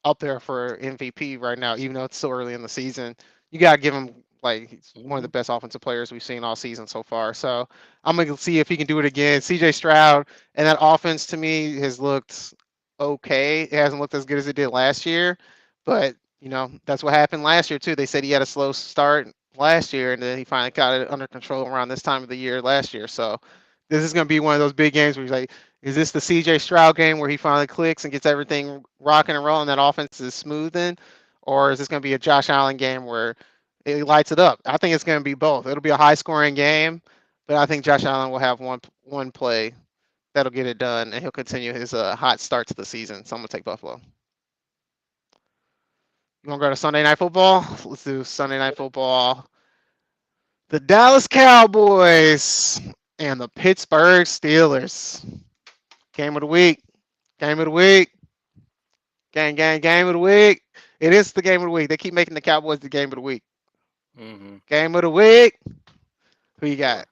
up there for MVP right now, even though it's so early in the season. You got to give him, like, he's one of the best offensive players we've seen all season so far. So I'm going to see if he can do it again. CJ Stroud and that offense to me has looked okay. It hasn't looked as good as it did last year, but that's what happened last year too. They said he had a slow start last year, and then he finally got it under control around this time of the year last year. So this is going to be one of those big games where he's like, is this the CJ Stroud game where he finally clicks and gets everything rocking and rolling, that offense is smoothing? Or is this going to be a Josh Allen game where it lights it up? I think it's going to be both. It'll be a high scoring game, but I think Josh Allen will have one play that'll get it done, and he'll continue his hot start to the season. So I'm going to take Buffalo. You want to go to Sunday Night Football? Let's do Sunday Night Football. The Dallas Cowboys and the Pittsburgh Steelers. Game of the week. Game of the week. Game of the week. It is the game of the week. They keep making the Cowboys the game of the week. Mm-hmm. Game of the week. Who you got?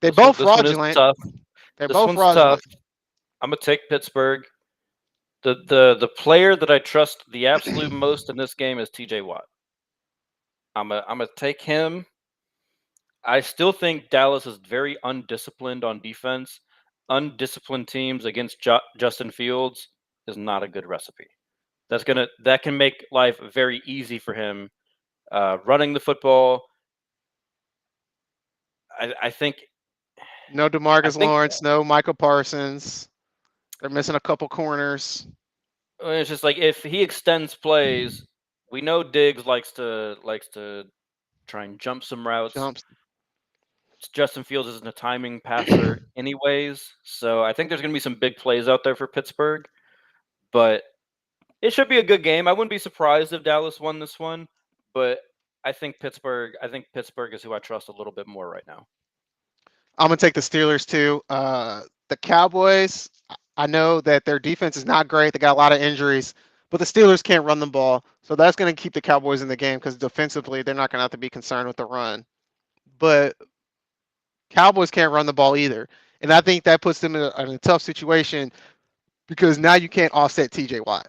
They're both fraudulent. They're both fraudulent. Tough. I'm gonna take Pittsburgh. The player that I trust the absolute most in this game is TJ Watt. I'm gonna take him. I still think Dallas is very undisciplined on defense. Undisciplined teams against Justin Fields is not a good recipe. That can make life very easy for him. Running the football, I think. No DeMarcus Lawrence, no Michael Parsons. They're missing a couple corners. It's just like if he extends plays, we know Diggs likes to try and jump some routes. Justin Fields isn't a timing passer anyways, so I think there's going to be some big plays out there for Pittsburgh, but it should be a good game. I wouldn't be surprised if Dallas won this one, but I think Pittsburgh is who I trust a little bit more right now. I'm going to take the Steelers too. The Cowboys, I know that their defense is not great. They got a lot of injuries, but the Steelers can't run the ball, so that's going to keep the Cowboys in the game because defensively they're not going to have to be concerned with the run. But Cowboys can't run the ball either, and I think that puts them in a tough situation because now you can't offset TJ Watt,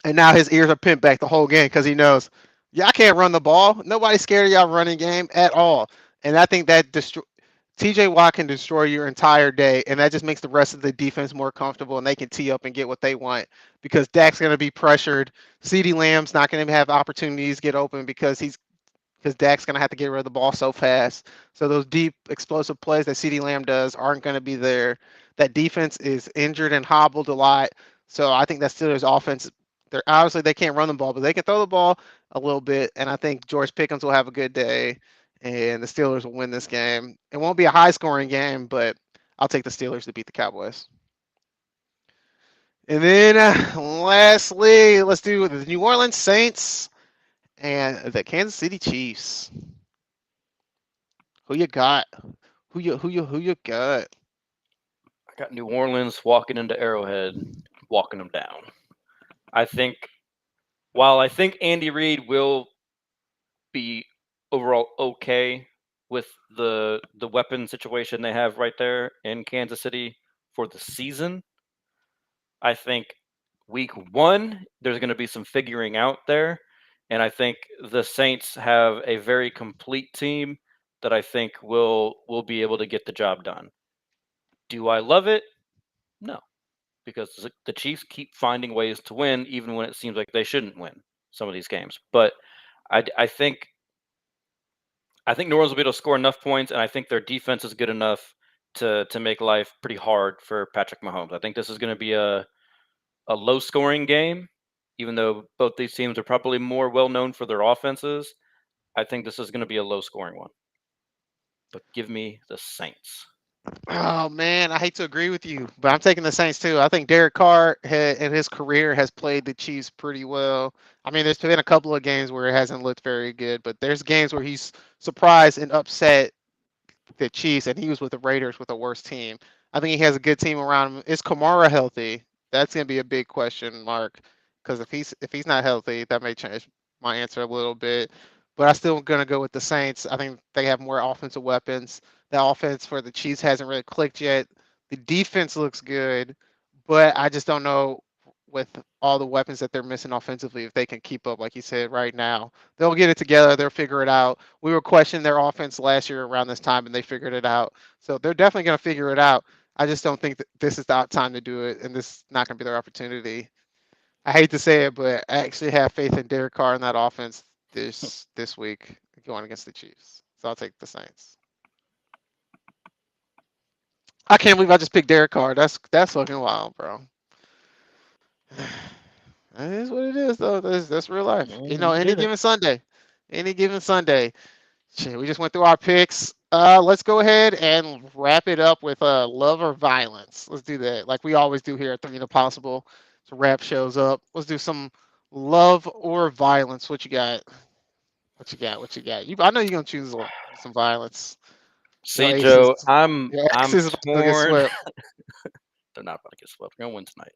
and now his ears are pinned back the whole game because he knows, y'all can't run the ball. Nobody's scared of y'all running game at all, and I think that TJ Watt can destroy your entire day, and that just makes the rest of the defense more comfortable, and they can tee up and get what they want because Dak's going to be pressured. CeeDee Lamb's not going to have opportunities to get open because Dak's going to have to get rid of the ball so fast. So those deep, explosive plays that CeeDee Lamb does aren't going to be there. That defense is injured and hobbled a lot. So I think that Steelers offense, they can't run the ball, but they can throw the ball a little bit, and I think George Pickens will have a good day, and the Steelers will win this game. It won't be a high-scoring game, but I'll take the Steelers to beat the Cowboys. And then lastly, let's do the New Orleans Saints and the Kansas City Chiefs. Who you got? Who you got? I got New Orleans walking into Arrowhead, walking them down. While I think Andy Reid will be overall okay with the weapon situation they have right there in Kansas City for the season, I think week 1 there's going to be some figuring out there. And I think the Saints have a very complete team that I think will be able to get the job done. Do I love it? No, because the Chiefs keep finding ways to win, even when it seems like they shouldn't win some of these games. But I think New Orleans will be able to score enough points, and I think their defense is good enough to make life pretty hard for Patrick Mahomes. I think this is going to be a low-scoring game. Even though both these teams are probably more well-known for their offenses, I think this is going to be a low-scoring one. But give me the Saints. Oh, man, I hate to agree with you, but I'm taking the Saints too. I think Derek Carr in his career has played the Chiefs pretty well. I mean, there's been a couple of games where it hasn't looked very good, but there's games where he's surprised and upset the Chiefs, and he was with the Raiders with a worse team. I think he has a good team around him. Is Kamara healthy? That's going to be a big question mark. Because if he's not healthy, that may change my answer a little bit. But I'm still going to go with the Saints. I think they have more offensive weapons. The offense for the Chiefs hasn't really clicked yet. The defense looks good, but I just don't know with all the weapons that they're missing offensively if they can keep up, like you said, right now. They'll get it together. They'll figure it out. We were questioning their offense last year around this time, and they figured it out. So they're definitely going to figure it out. I just don't think that this is the time to do it, and this is not going to be their opportunity. I hate to say it, but I actually have faith in Derek Carr in that offense this week going against the Chiefs. So I'll take the Saints. I can't believe I just picked Derek Carr. That's fucking wild, bro. That is what it is, though. That's real life. Any given Sunday. Any given Sunday. Shit, we just went through our picks. Let's go ahead and wrap it up with love or violence. Let's do that, like we always do here at 3 Possible. So wrap shows up. Let's do some love or violence. What you got? What you got? What you got? I know you're gonna choose some violence. See, Joe, I'm Your ex is about to get torn. swept. They're not about to get swept. We're gonna win tonight.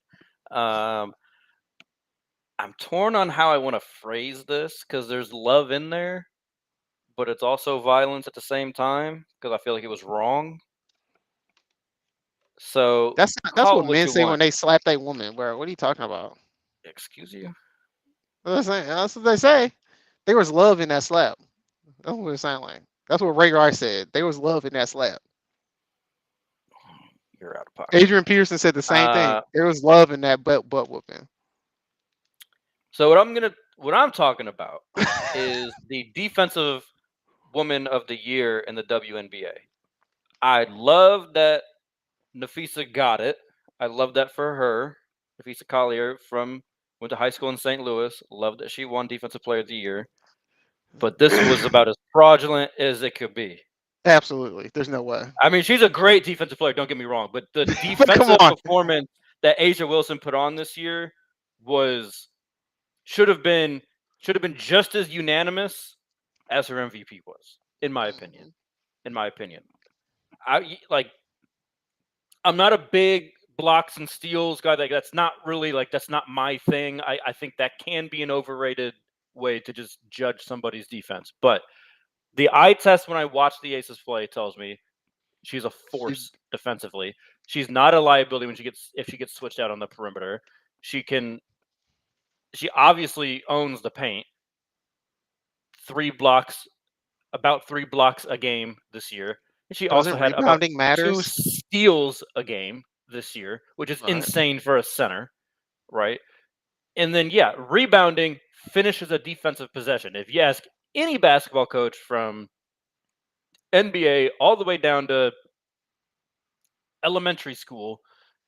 I'm torn on how I want to phrase this because there's love in there, but it's also violence at the same time because I feel like it was wrong. So That's call it what what men you say when want. they slap their woman. Bro, what are you talking about? Excuse you? That's what they say. There was love in that slap. That's what it sounded like. That's what Ray Rice said. There was love in that slap. You're out of pocket. Adrian Peterson said the same thing. There was love in that butt whooping. So what I'm talking about is the defensive woman of the year in the WNBA. I love that Napheesa got it. I love that for her. Napheesa Collier went to high school in St. Louis. Love that she won Defensive Player of the Year. But this was about as fraudulent as it could be. Absolutely. There's no way. I mean, she's a great defensive player, don't get me wrong. But the defensive performance that A'ja Wilson put on this year should have been just as unanimous as her MVP was, in my opinion. I'm not a big blocks and steals guy. Like that's not my thing. I think that can be an overrated way to just judge somebody's defense. But the eye test when I watch the Aces play tells me she's a force defensively. She's not a liability if she gets switched out on the perimeter. She obviously owns the paint. About 3 blocks a game this year. And she also had about 2 steals a game this year, which is insane for a center, right? And then, rebounding finishes a defensive possession. If you ask any basketball coach from NBA all the way down to elementary school,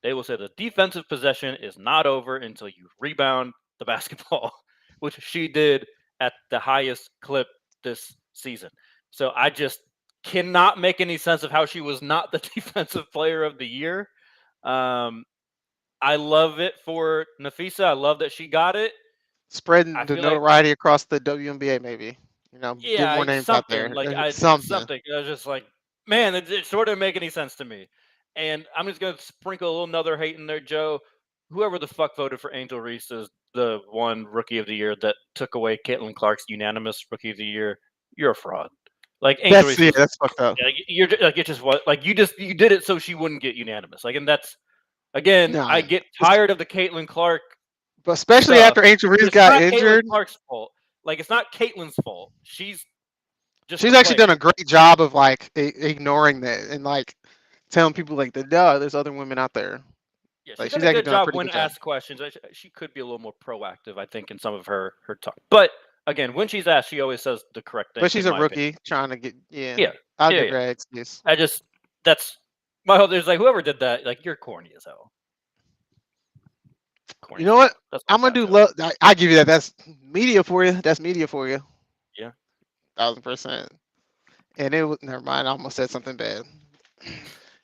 they will say the defensive possession is not over until you rebound the basketball, which she did at the highest clip this season. So I just cannot make any sense of how she was not the defensive player of the year. I love it for Napheesa. I love that she got it. Spreading the notoriety across the WNBA, maybe. Get more names out there. Something. I was just like, man, it sort of make any sense to me. And I'm just going to sprinkle a little another hate in there, Joe. Whoever the fuck voted for Angel Reese as the one rookie of the year that took away Caitlin Clark's unanimous rookie of the year, you're a fraud. Like Angel Reese, that's fucked up. You're like it's just what like you did it so she wouldn't get unanimous. Like, and that's again, I get tired of the Caitlin Clark, but especially after Angel Reese got injured. Caitlin Clark's fault. Like it's not Caitlin's fault. She's actually done a great job of like ignoring that and like telling people like there's other women out there. Yeah, she's done a good job when asked questions. She could be a little more proactive, I think, in some of her talk. But again, when she's asked, she always says the correct thing. But she's a rookie trying to get I'll give her excuse. That's my whole. There's like whoever did that, like you're corny as hell. Corny. You know what? I'm gonna do love. I give you that. That's media for you. That's media for you. Yeah, 1000%. And it was never mind. I almost said something bad.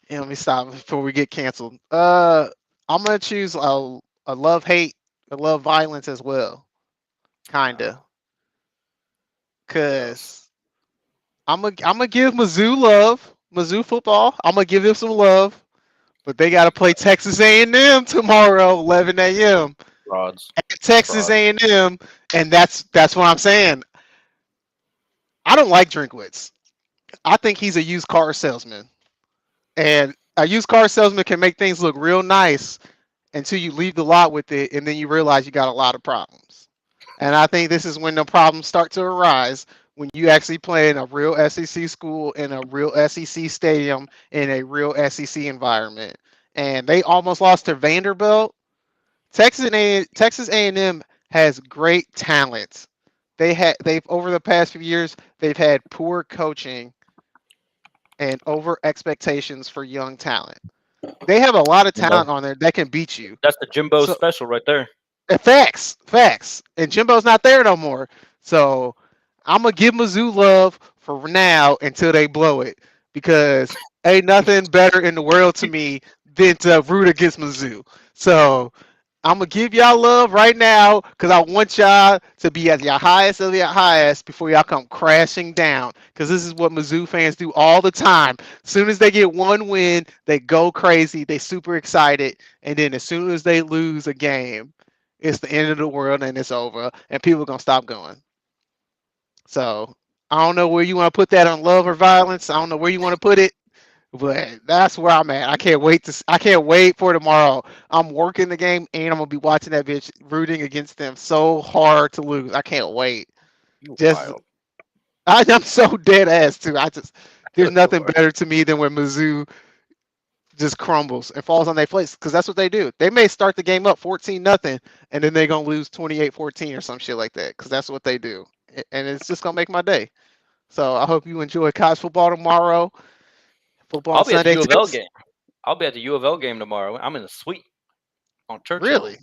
Let me stop before we get canceled. I'm gonna choose a love hate, a love violence as well, kinda. Cause I'm gonna give Mizzou love, Mizzou football. I'm gonna give them some love, but they gotta play Texas A&M tomorrow, 11 a.m. Rods. Texas A&M, and that's what I'm saying. I don't like Drinkwitz. I think he's a used car salesman. And a used car salesman can make things look real nice until you leave the lot with it, and then you realize you got a lot of problems. And I think this is when the problems start to arise, when you actually play in a real SEC school, in a real SEC stadium, in a real SEC environment. And they almost lost to Vanderbilt. Texas A&M has great talent. they've over the past few years they've had poor coaching and over expectations for young talent. They have a lot of talent on there that can beat you. That's the Jimbo special right there. Facts. And Jimbo's not there no more. So I'm gonna give Mizzou love for now until they blow it, because ain't nothing better in the world to me than to root against Mizzou. So I'm gonna give y'all love right now because I want y'all to be at your highest of your highest before y'all come crashing down. Because this is what Mizzou fans do all the time. As soon as they get one win, they go crazy. They super excited, and then as soon as they lose a game, it's the end of the world and it's over, and people are gonna stop going. So I don't know where you want to put that on love or violence. I don't know where you want to put it. But that's where I'm at. I can't wait for tomorrow. I'm working the game and I'm gonna be watching that bitch, rooting against them so hard to lose. I can't wait. I'm so dead ass too. There's nothing better to me than when Mizzou just crumbles and falls on their face, because that's what they do. They may start the game up 14-0 and then they're gonna lose 28-14 or some shit like that, because that's what they do. And it's just gonna make my day. So I hope you enjoy college football tomorrow. I'll be Sunday. At the U of L game. I'll be at the U of L game tomorrow. I'm in the suite on Churchill. Really?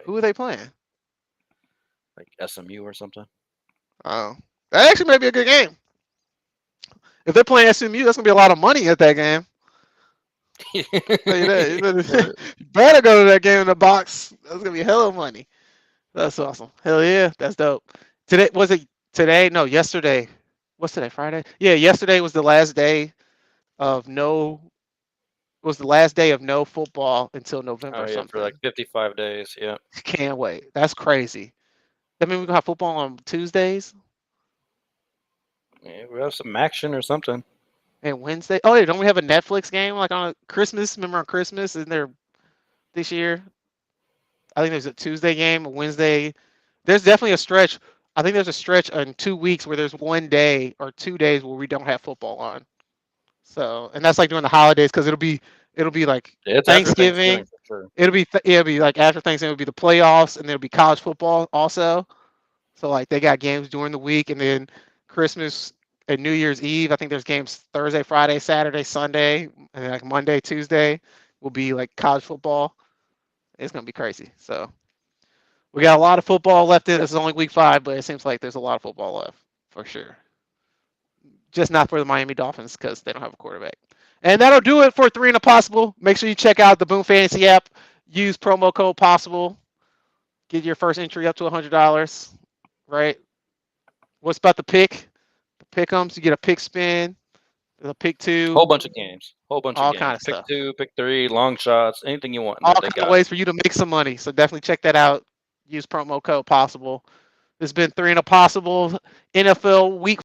Who are they playing? Like SMU or something. Oh, that actually may be a good game. If they're playing SMU, that's gonna be a lot of money at that game. You better go to that game in the box. That's gonna be hella money. That's awesome. Hell yeah, that's dope. Today was it? Today? No, yesterday. What's today? Friday? Yeah, yesterday was the last day of no football until November. Oh, yeah, for like 55 days. Yeah. Can't wait. That's crazy. That means we're gonna have football on Tuesdays. Yeah, we have some action or something. And Wednesday. Oh yeah, don't we have a Netflix game like on Christmas? Remember on Christmas? Isn't there this year? I think there's a Tuesday game, a Wednesday. There's definitely a stretch. I think there's a stretch in 2 weeks where there's 1 day or 2 days where we don't have football on. So, and that's like during the holidays, because it'll be like Thanksgiving. Sure. It'll be like after Thanksgiving. It'll be the playoffs, and there'll be college football also. So like they got games during the week, and then Christmas and New Year's Eve, I think there's games Thursday, Friday, Saturday, Sunday, and then like Monday, Tuesday will be like college football. It's gonna be crazy. So we got a lot of football left in. This is only week 5, but it seems like there's a lot of football left for sure. Just not for the Miami Dolphins because they don't have a quarterback. And that'll do it for 3 and a Possible. Make sure you check out the Boom Fantasy app. Use promo code Possible. Get your first entry up to $100. Right? What's about the pick? The pick'ems. You get a pick spin. A pick 2. Whole bunch of games. All kind of pick stuff. Pick 2, pick 3, long shots, anything you want. All kinds of ways for you to make some money. So definitely check that out. Use promo code Possible. This has been 3 and a Possible NFL Week